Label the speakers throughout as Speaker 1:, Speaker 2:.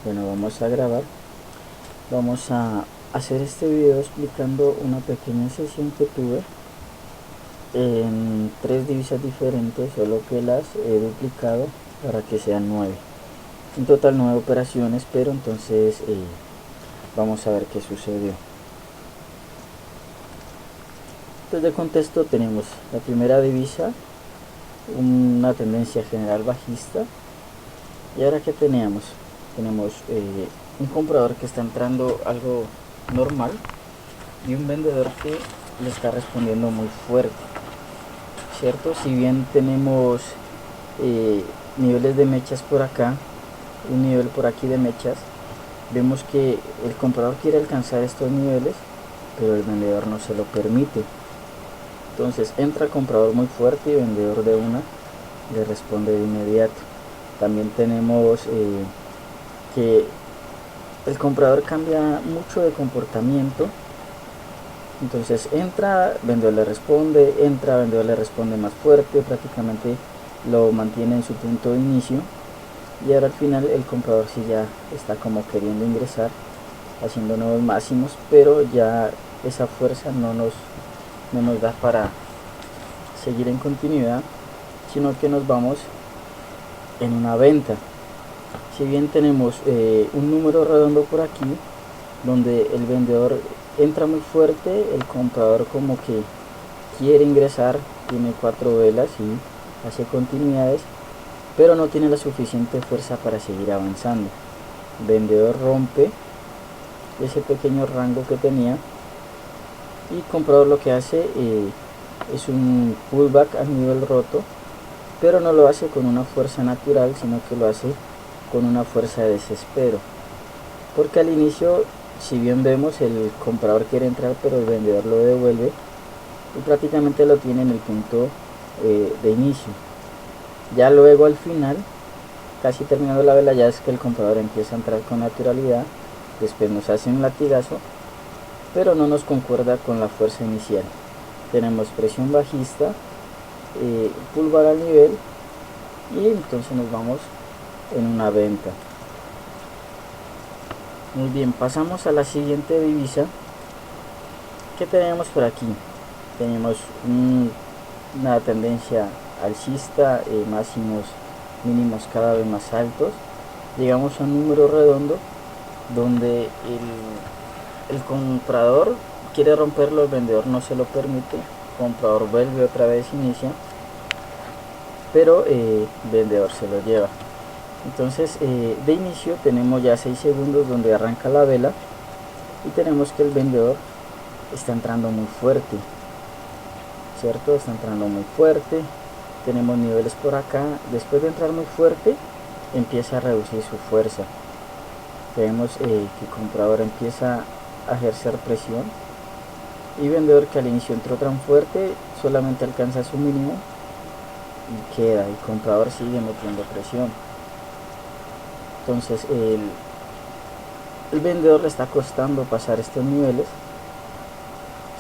Speaker 1: Bueno, vamos a grabar. Vamos a hacer este video explicando una pequeña sesión que tuve en 3 divisas diferentes, solo que las he duplicado para que sean 9. En total 9 operaciones, pero entonces vamos a ver qué sucedió. Entonces de contexto tenemos la primera divisa, una tendencia general bajista. Y ahora que tenemos un comprador que está entrando algo normal y un vendedor que le está respondiendo muy fuerte, cierto. Si bien tenemos niveles de mechas por acá, un nivel por aquí de mechas, vemos que el comprador quiere alcanzar estos niveles, pero el vendedor no se lo permite. Entonces entra el comprador muy fuerte y el vendedor de una le responde de inmediato. También tenemos que el comprador cambia mucho de comportamiento. Entonces entra, vendedor le responde, entra, vendedor le responde más fuerte, prácticamente lo mantiene en su punto de inicio. Y ahora al final el comprador sí ya está como queriendo ingresar, haciendo nuevos máximos, pero ya esa fuerza no nos da para seguir en continuidad, sino que nos vamos en una venta. Si bien tenemos un número redondo por aquí, donde el vendedor entra muy fuerte, el comprador como que quiere ingresar, tiene 4 velas y hace continuidades, pero no tiene la suficiente fuerza para seguir avanzando. El vendedor rompe ese pequeño rango que tenía y el comprador lo que hace es un pullback a nivel roto, pero no lo hace con una fuerza natural, sino que lo hace con una fuerza de desespero, porque al inicio, si bien vemos, el comprador quiere entrar pero el vendedor lo devuelve y prácticamente lo tiene en el punto de inicio. Ya luego al final, casi terminando la vela, ya es que el comprador empieza a entrar con naturalidad, después nos hace un latigazo, pero no nos concuerda con la fuerza inicial. Tenemos presión bajista, pullback al nivel, y entonces nos vamos en una venta. Muy bien, pasamos a la siguiente divisa. ¿Qué tenemos por aquí? Tenemos una tendencia alcista, máximos mínimos cada vez más altos. Llegamos a un número redondo donde el comprador quiere romperlo, el vendedor no se lo permite, el comprador vuelve otra vez, inicia, pero el vendedor se lo lleva. Entonces de inicio tenemos ya 6 segundos donde arranca la vela y tenemos que el vendedor está entrando muy fuerte, cierto, está entrando muy fuerte. Tenemos niveles por acá. Después de entrar muy fuerte empieza a reducir su fuerza. Vemos que el comprador empieza a ejercer presión y vendedor que al inicio entró tan fuerte solamente alcanza su mínimo y queda. El comprador sigue metiendo presión. Entonces el vendedor le está costando pasar estos niveles,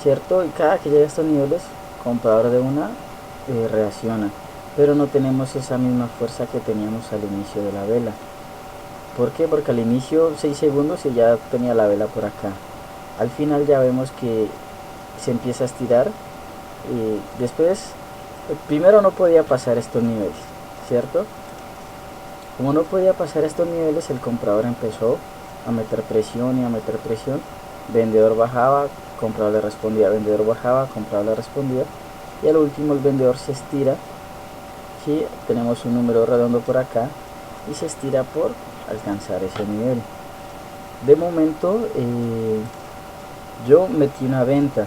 Speaker 1: cierto, y cada que llega a estos niveles el comprador de una reacciona, pero no tenemos esa misma fuerza que teníamos al inicio de la vela. ¿Por qué? Porque al inicio 6 segundos y ya tenía la vela por acá. Al final ya vemos que se empieza a estirar y después primero no podía pasar estos niveles, cierto. Como no podía pasar estos niveles, el comprador empezó a meter presión y a meter presión. Vendedor bajaba, comprador le respondía, vendedor bajaba, comprador le respondía, y al último el vendedor se estira. ¿Sí? Tenemos un número redondo por acá y se estira por alcanzar ese nivel. De momento yo metí una venta,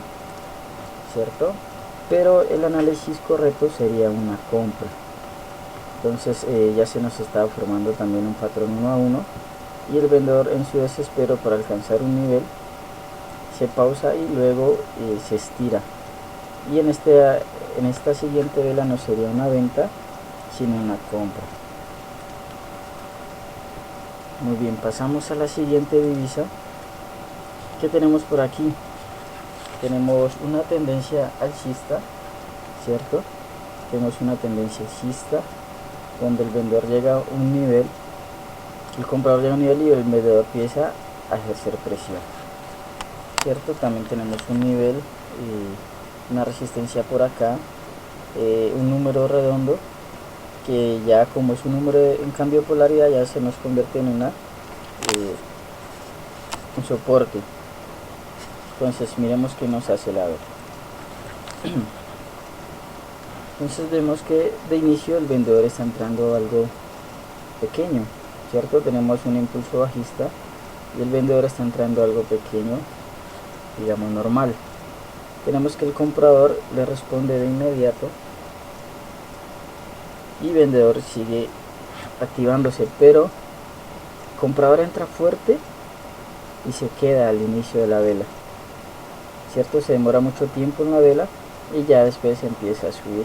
Speaker 1: cierto, pero el análisis correcto sería una compra. Entonces ya se nos estaba formando también un patrón 1 a 1 y el vendedor en su desespero por alcanzar un nivel se pausa y luego se estira, y en esta siguiente vela no sería una venta sino una compra. Muy bien, pasamos a la siguiente divisa. ¿Qué tenemos por aquí? Tenemos una tendencia alcista, cierto, tenemos una tendencia alcista donde el vendedor llega a un nivel El comprador llega a un nivel y el vendedor empieza a ejercer presión, ¿cierto? También tenemos un nivel, una resistencia por acá, un número redondo que ya como es un número en cambio de polaridad ya se nos convierte en un soporte. Entonces miremos que nos hace la vela. Entonces vemos que de inicio el vendedor está entrando algo pequeño, ¿cierto? Tenemos un impulso bajista y el vendedor está entrando algo pequeño, digamos normal. Tenemos que el comprador le responde de inmediato y vendedor sigue activándose, pero el comprador entra fuerte y se queda al inicio de la vela, ¿cierto? Se demora mucho tiempo en la vela y ya después empieza a subir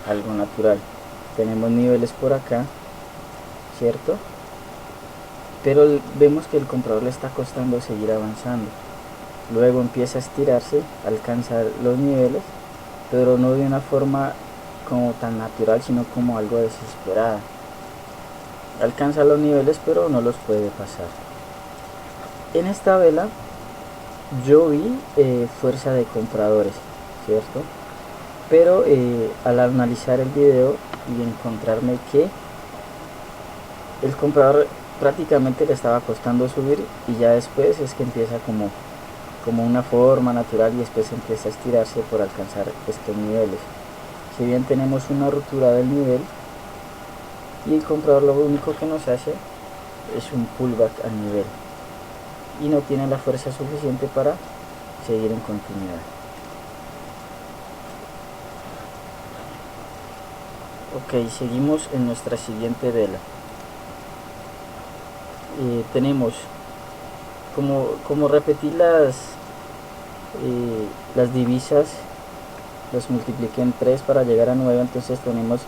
Speaker 1: algo natural. Tenemos niveles por acá, ¿cierto? Pero vemos que el comprador le está costando seguir avanzando. Luego empieza a estirarse, alcanza los niveles, pero no de una forma como tan natural, sino como algo desesperada. Alcanza los niveles pero no los puede pasar. En esta vela yo vi fuerza de compradores, ¿cierto? Pero al analizar el video y encontrarme que el comprador prácticamente le estaba costando subir y ya después es que empieza como una forma natural y después empieza a estirarse por alcanzar estos niveles. Si bien tenemos una ruptura del nivel y el comprador lo único que nos hace es un pullback al nivel y no tiene la fuerza suficiente para seguir en continuidad. Ok, seguimos en nuestra siguiente vela. Tenemos como repetir las divisas, los multipliqué en 3 para llegar a 9, entonces tenemos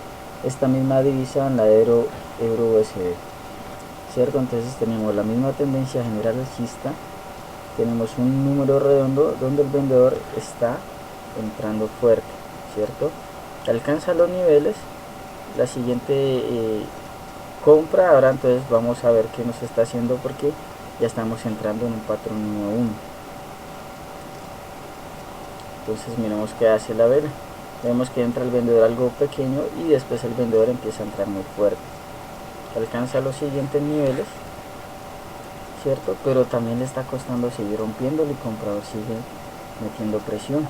Speaker 1: esta misma divisa en la de euro USD, ¿cierto? Entonces tenemos la misma tendencia general alcista, tenemos un número redondo donde el vendedor está entrando fuerte, ¿cierto? Alcanza los niveles, la siguiente compra. Ahora entonces vamos a ver qué nos está haciendo porque ya estamos entrando en un patrón 1-1. Entonces miremos qué hace la vela. Vemos que entra el vendedor algo pequeño y después el vendedor empieza a entrar muy fuerte. Alcanza los siguientes niveles, ¿cierto? Pero también le está costando seguir rompiéndolo y el comprador sigue metiendo presión.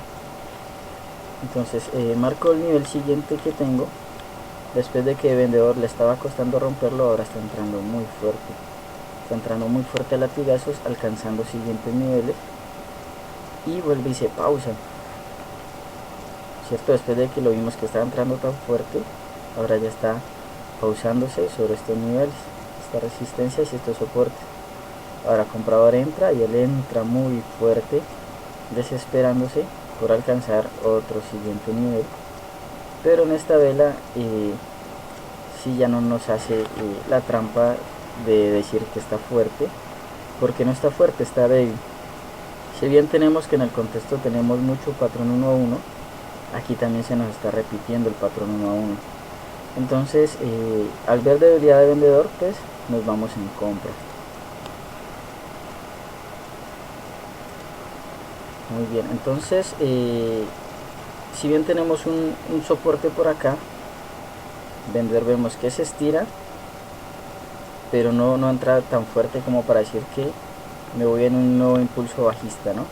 Speaker 1: Entonces marco el nivel siguiente que tengo. Después de que el vendedor le estaba costando romperlo, ahora está entrando muy fuerte. Está entrando muy fuerte a latigazos, alcanzando siguientes niveles. Y vuelve y se pausa, ¿cierto? Después de que lo vimos que estaba entrando tan fuerte, ahora ya está pausándose sobre estos niveles, estas resistencias y estos soportes. Ahora el comprador entra y él entra muy fuerte, desesperándose por alcanzar otro siguiente nivel. Pero en esta vela sí ya no nos hace la trampa de decir que está fuerte, porque no está fuerte, está débil. Si bien tenemos que en el contexto tenemos mucho patrón 1-1, aquí también se nos está repitiendo el patrón 1-1. Entonces al ver debilidad de vendedor, pues nos vamos en compra. Muy bien, entonces si bien tenemos un soporte por acá, vendedor vemos que se estira, pero no entra tan fuerte como para decir que me voy en un nuevo impulso bajista, ¿no?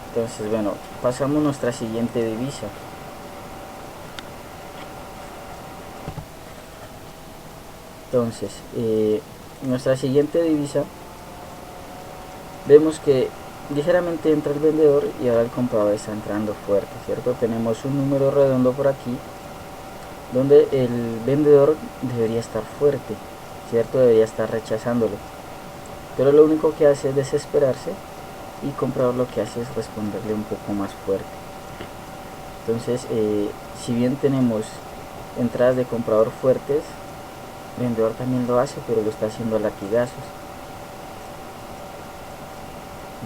Speaker 1: Entonces bueno, pasamos a nuestra siguiente divisa. Entonces nuestra siguiente divisa vemos que ligeramente entra el vendedor y ahora el comprador está entrando fuerte, ¿cierto? Tenemos un número redondo por aquí donde el vendedor debería estar fuerte, ¿cierto? Debería estar rechazándolo, pero lo único que hace es desesperarse y el comprador lo que hace es responderle un poco más fuerte. Entonces si bien tenemos entradas de comprador fuertes, el vendedor también lo hace, pero lo está haciendo a latigazos.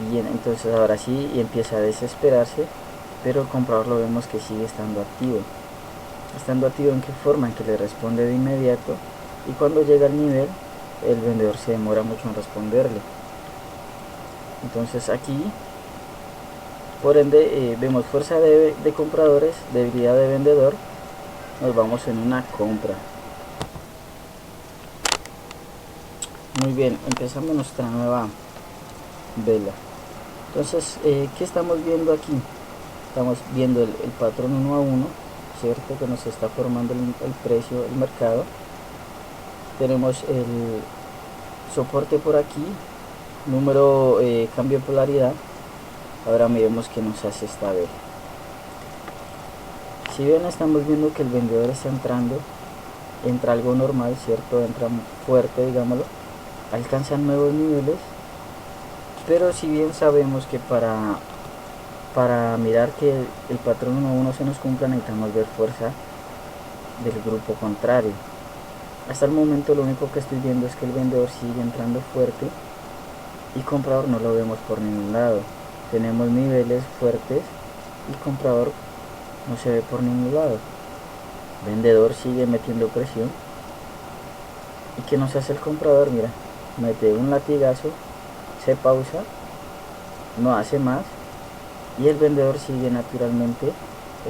Speaker 1: Bien, entonces ahora sí empieza a desesperarse, pero el comprador lo vemos que sigue estando activo. ¿Estando activo en qué forma? En que le responde de inmediato y cuando llega al nivel el vendedor se demora mucho en responderle. Entonces aquí, por ende, vemos fuerza de compradores, debilidad de vendedor. Nos vamos en una compra. Muy bien, empezamos nuestra nueva vela. Entonces, ¿qué estamos viendo aquí? Estamos viendo el patrón 1 a 1, ¿cierto? Que nos está formando el precio del mercado. Tenemos el soporte por aquí, número, cambio de polaridad. Ahora miremos qué nos hace esta vela. Si bien estamos viendo que el vendedor está entrando, entra algo normal, ¿cierto? Entra fuerte, digámoslo, alcanzan nuevos niveles, pero si bien sabemos que para mirar que el patrón 1 a 1 se nos cumpla, necesitamos ver fuerza del grupo contrario. Hasta el momento lo único que estoy viendo es que el vendedor sigue entrando fuerte y comprador no lo vemos por ningún lado. Tenemos niveles fuertes y comprador no se ve por ningún lado. Vendedor sigue metiendo presión. ¿Y qué nos hace el comprador? Mira, mete un latigazo, se pausa, no hace más y el vendedor sigue naturalmente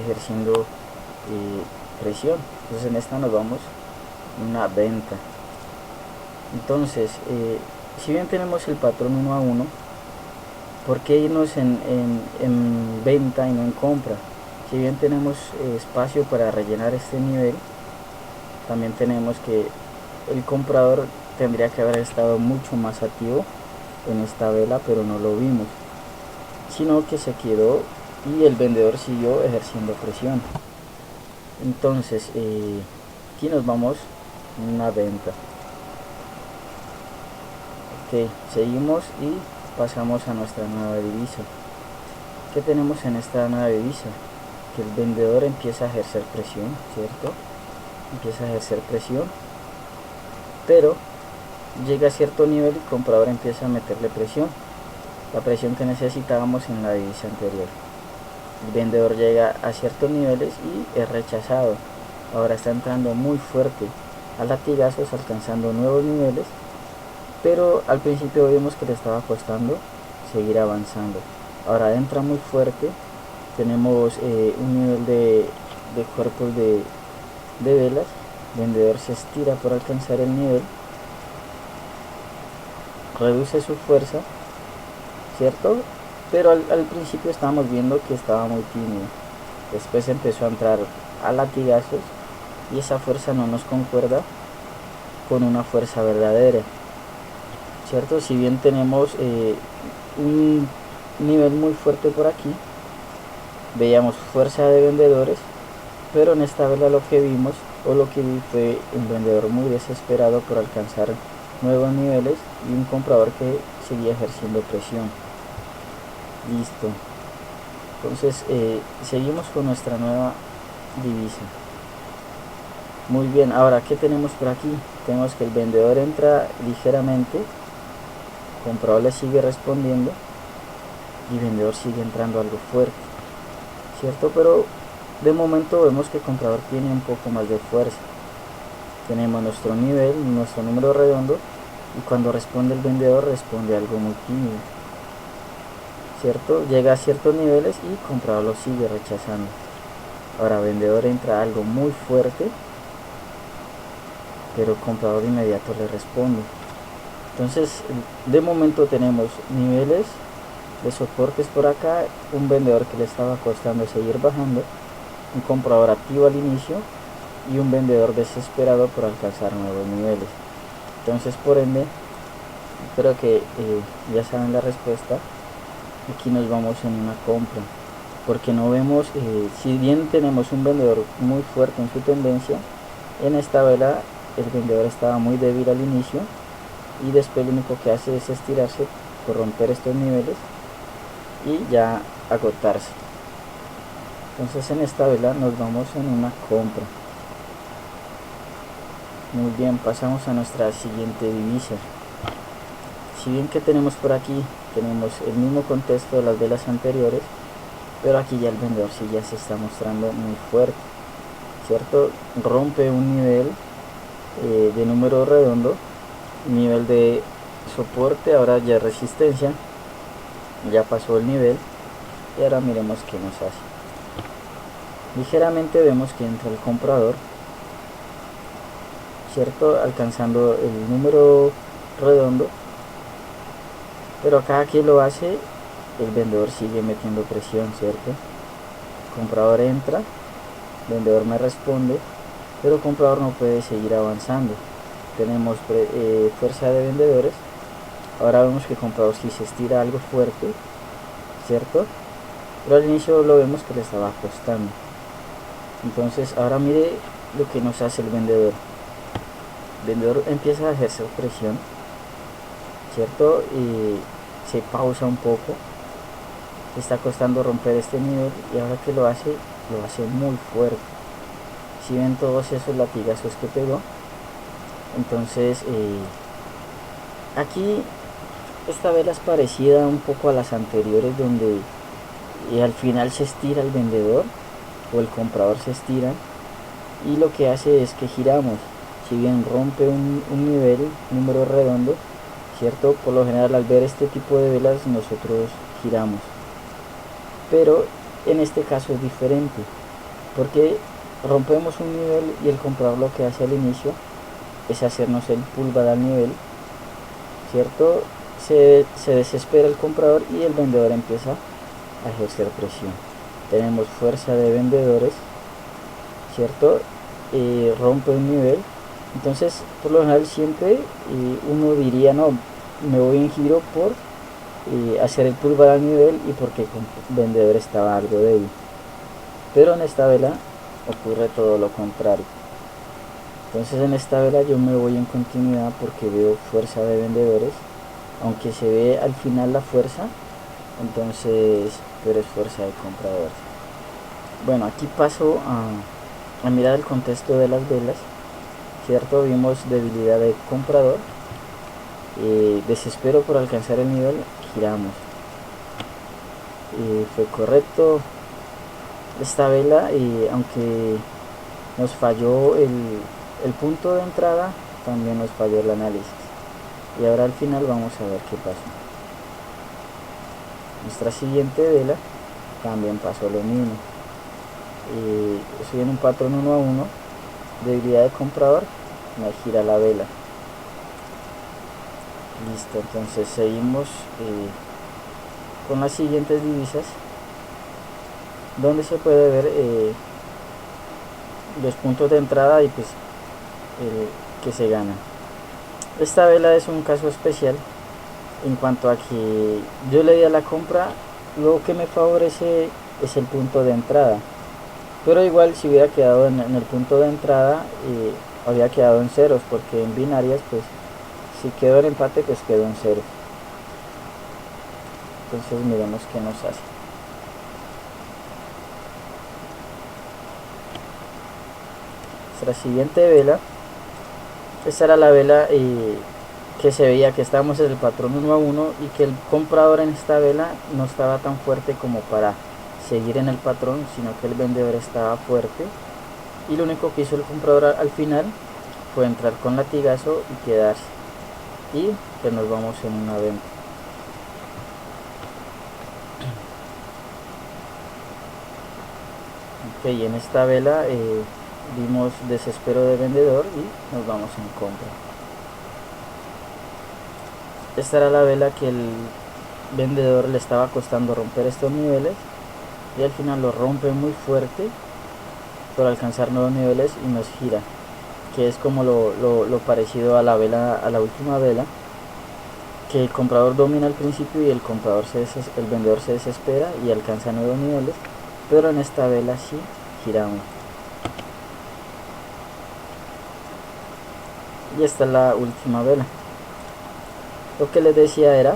Speaker 1: ejerciendo presión. Entonces en esta nos vamos una venta. Entonces, si bien tenemos el patrón 1 a 1, ¿por qué irnos en venta y no en compra? Si bien tenemos espacio para rellenar este nivel, también tenemos que el comprador tendría que haber estado mucho más activo en esta vela, pero no lo vimos, sino que se quedó y el vendedor siguió ejerciendo presión. Entonces, aquí nos vamos una venta. Ok, seguimos y pasamos a nuestra nueva divisa. ¿Qué tenemos en esta nueva divisa? Que el vendedor empieza a ejercer presión, ¿cierto? Empieza a ejercer presión, pero llega a cierto nivel y el comprador empieza a meterle presión, la presión que necesitábamos en la divisa anterior. El vendedor llega a ciertos niveles y es rechazado. Ahora está entrando muy fuerte a latigazos, alcanzando nuevos niveles, pero al principio vimos que le estaba costando seguir avanzando. Ahora entra muy fuerte. Tenemos un nivel de cuerpos de velas. El vendedor se estira por alcanzar el nivel, reduce su fuerza, ¿cierto? Pero al principio estábamos viendo que estaba muy tímido. Después empezó a entrar a latigazos y esa fuerza no nos concuerda con una fuerza verdadera, ¿cierto? Si bien tenemos un nivel muy fuerte por aquí, veíamos fuerza de vendedores, pero en esta vela lo que vimos o lo que vi fue un vendedor muy desesperado por alcanzar nuevos niveles y un comprador que seguía ejerciendo presión. Listo. Entonces seguimos con nuestra nueva divisa. Muy bien, ahora ¿qué tenemos por aquí? Tenemos que el vendedor entra ligeramente, el comprador le sigue respondiendo y el vendedor sigue entrando algo fuerte, ¿cierto? Pero de momento vemos que el comprador tiene un poco más de fuerza. Tenemos nuestro nivel, nuestro número redondo, y cuando responde el vendedor responde algo muy tímido, ¿cierto? Llega a ciertos niveles y el comprador lo sigue rechazando. Ahora el vendedor entra algo muy fuerte, pero el comprador de inmediato le responde. Entonces de momento tenemos niveles de soportes por acá, un vendedor que le estaba costando seguir bajando, un comprador activo al inicio y un vendedor desesperado por alcanzar nuevos niveles. Entonces por ende creo que ya saben la respuesta. Aquí nos vamos en una compra, porque no vemos, si bien tenemos un vendedor muy fuerte en su tendencia, en esta vela el vendedor estaba muy débil al inicio y después lo único que hace es estirarse por romper estos niveles y ya agotarse. Entonces en esta vela nos vamos en una compra. Muy bien, pasamos a nuestra siguiente divisa. Si bien que tenemos por aquí, tenemos el mismo contexto de las velas anteriores, pero aquí ya el vendedor sí ya se está mostrando muy fuerte, ¿cierto? Rompe un nivel de número redondo nivel de soporte, ahora ya resistencia, ya pasó el nivel. Y ahora miremos qué nos hace. Ligeramente vemos que entra el comprador, cierto, alcanzando el número redondo, pero acá que lo hace, el vendedor sigue metiendo presión, cierto. Comprador entra, vendedor me responde, pero el comprador no puede seguir avanzando. Tenemos fuerza de vendedores. Ahora vemos que el comprador sí se estira algo fuerte, cierto, pero al inicio lo vemos que le estaba costando. Entonces ahora mire lo que nos hace el vendedor. El vendedor empieza a ejercer presión, cierto, y se pausa un poco. Le está costando romper este nivel y ahora que lo hace muy fuerte. Si ven todos esos latigazos que pegó, entonces aquí esta vela es parecida un poco a las anteriores, donde al final se estira el vendedor o el comprador se estira, y lo que hace es que giramos. Si bien rompe un nivel, número redondo, cierto, por lo general al ver este tipo de velas nosotros giramos, pero en este caso es diferente, porque rompemos un nivel y el comprador lo que hace al inicio es hacernos el pullback al nivel, cierto. Se desespera el comprador y el vendedor empieza a ejercer presión. Tenemos fuerza de vendedores, cierto, rompe un nivel. Entonces por lo general siempre uno diría no, me voy en giro por hacer el pullback al nivel y porque el vendedor estaba algo débil, pero en esta vela ocurre todo lo contrario. Entonces en esta vela yo me voy en continuidad porque veo fuerza de vendedores, aunque se ve al final la fuerza, entonces, pero es fuerza de compradores. Bueno, aquí paso a mirar el contexto de las velas, cierto. Vimos debilidad de comprador, desespero por alcanzar el nivel, giramos, fue correcto esta vela, aunque nos falló el punto de entrada, también nos falló el análisis. Y ahora al final vamos a ver qué pasó. Nuestra siguiente vela también pasó lo mismo. Estoy en un patrón 1 a 1, debilidad de comprador, me gira la vela. Listo, entonces seguimos con las siguientes divisas, donde se puede ver los puntos de entrada y pues que se gana. Esta vela es un caso especial en cuanto a que yo le di a la compra, lo que me favorece es el punto de entrada, pero igual si hubiera quedado en el punto de entrada habría quedado en ceros, porque en binarias pues si quedó en empate pues quedó en ceros. Entonces miremos qué nos hace. Nuestra siguiente vela, esta era la vela que se veía que estábamos en el patrón 1 a 1 y que el comprador en esta vela no estaba tan fuerte como para seguir en el patrón, sino que el vendedor estaba fuerte, y lo único que hizo el comprador al final fue entrar con latigazo y quedarse, y pues nos vamos en una venta. Ok, en esta vela vimos desespero de vendedor y nos vamos en compra. Esta era la vela que el vendedor le estaba costando romper estos niveles, y al final lo rompe muy fuerte por alcanzar nuevos niveles y nos gira, que es como lo parecido a la vela, a la última vela, que el comprador domina al principio y el vendedor se desespera y alcanza nuevos niveles, pero en esta vela sí giramos. Y esta es la última vela. Lo que les decía era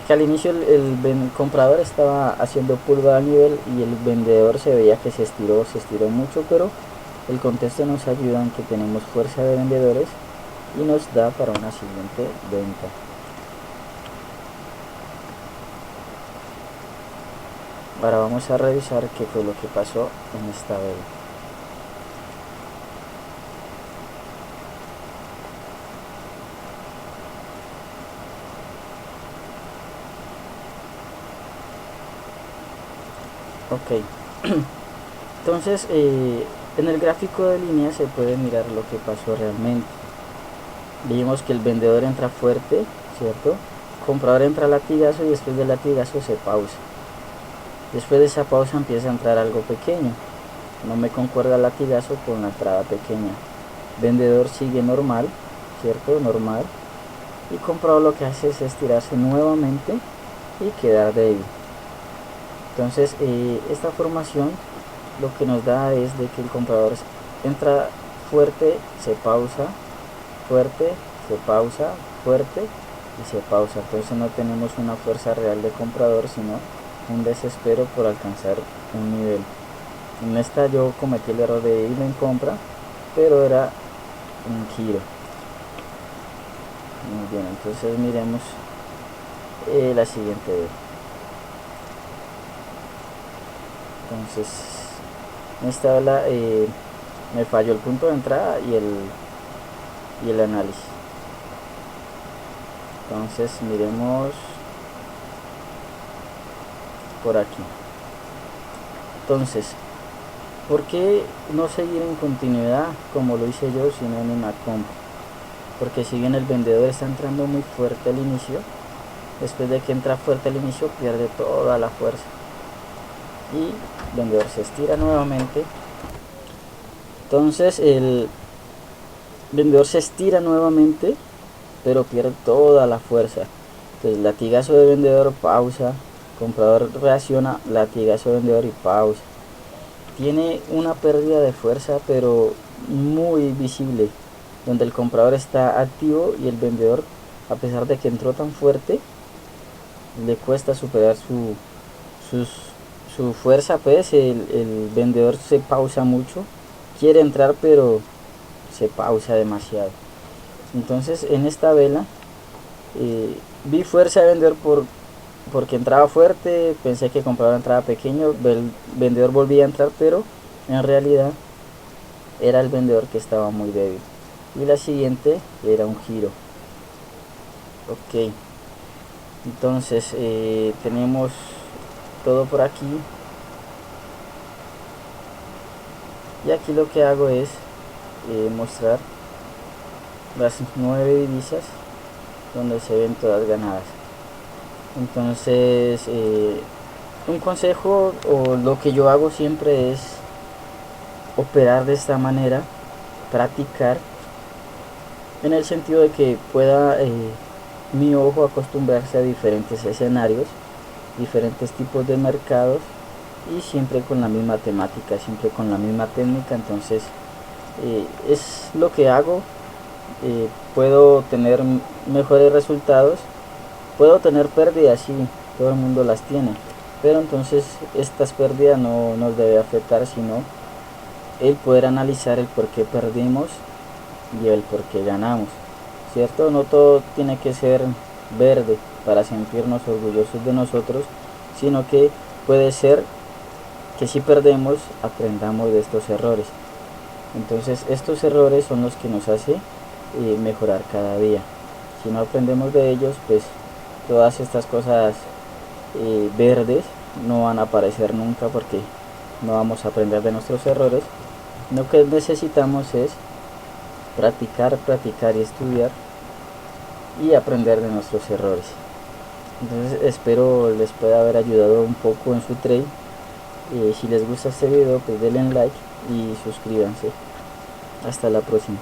Speaker 1: que al inicio el comprador estaba haciendo pullback al nivel y el vendedor se veía que se estiró mucho, pero el contexto nos ayuda en que tenemos fuerza de vendedores y nos da para una siguiente venta. Ahora vamos a revisar qué fue lo que pasó en esta vela. Ok. Entonces en el gráfico de línea se puede mirar lo que pasó realmente. Vimos que el vendedor entra fuerte, ¿cierto? El comprador entra a latigazo y después del latigazo se pausa. Después de esa pausa empieza a entrar algo pequeño. No me concuerda el latigazo con la entrada pequeña. Vendedor sigue normal, ¿cierto? Normal. Y comprador lo que hace es estirarse nuevamente y quedar débil. Entonces esta formación lo que nos da es de que el comprador entra fuerte, se pausa, fuerte, se pausa, fuerte y se pausa. Entonces no tenemos una fuerza real de comprador, sino un desespero por alcanzar un nivel. En esta yo cometí el error de ir en compra, pero era un giro. Muy bien, entonces miremos la siguiente vez. Entonces en esta vela me falló el punto de entrada y el análisis. Entonces miremos por aquí. Entonces, ¿por qué no seguir en continuidad como lo hice yo, sino en una compra? Porque si bien el vendedor está entrando muy fuerte al inicio, después de que entra fuerte al inicio pierde toda la fuerza y el vendedor se estira nuevamente. Entonces el vendedor se estira nuevamente, pero pierde toda la fuerza. Entonces latigazo de vendedor, pausa, comprador reacciona, latigazo de vendedor y pausa. Tiene una pérdida de fuerza pero muy visible, donde el comprador está activo y el vendedor, a pesar de que entró tan fuerte, le cuesta superar su fuerza. Pues el vendedor se pausa mucho, quiere entrar pero se pausa demasiado. Entonces en esta vela vi fuerza de vendedor porque entraba fuerte, pensé que el comprador entraba pequeño, el vendedor volvía a entrar, pero en realidad era el vendedor que estaba muy débil. Y la siguiente era un giro. Ok, entonces tenemos todo por aquí. Y aquí lo que hago es mostrar las 9 divisas donde se ven todas ganadas. Entonces un consejo o lo que yo hago siempre es operar de esta manera, practicar, en el sentido de que pueda mi ojo acostumbrarse a diferentes escenarios, diferentes tipos de mercados, y siempre con la misma temática, siempre con la misma técnica. Entonces es lo que hago. Puedo tener mejores resultados, puedo tener pérdidas, sí, todo el mundo las tiene, pero entonces estas pérdidas no nos debe afectar, sino el poder analizar el por qué perdimos y el por qué ganamos, ¿cierto? No todo tiene que ser verde para sentirnos orgullosos de nosotros, sino que puede ser que si perdemos aprendamos de estos errores. Entonces estos errores son los que nos hacen mejorar cada día. Si no aprendemos de ellos, pues todas estas cosas verdes no van a aparecer nunca, porque no vamos a aprender de nuestros errores. Lo que necesitamos es practicar, practicar y estudiar y aprender de nuestros errores. Entonces espero les pueda haber ayudado un poco en su trade. Si les gusta este video, pues denle like y suscríbanse. Hasta la próxima.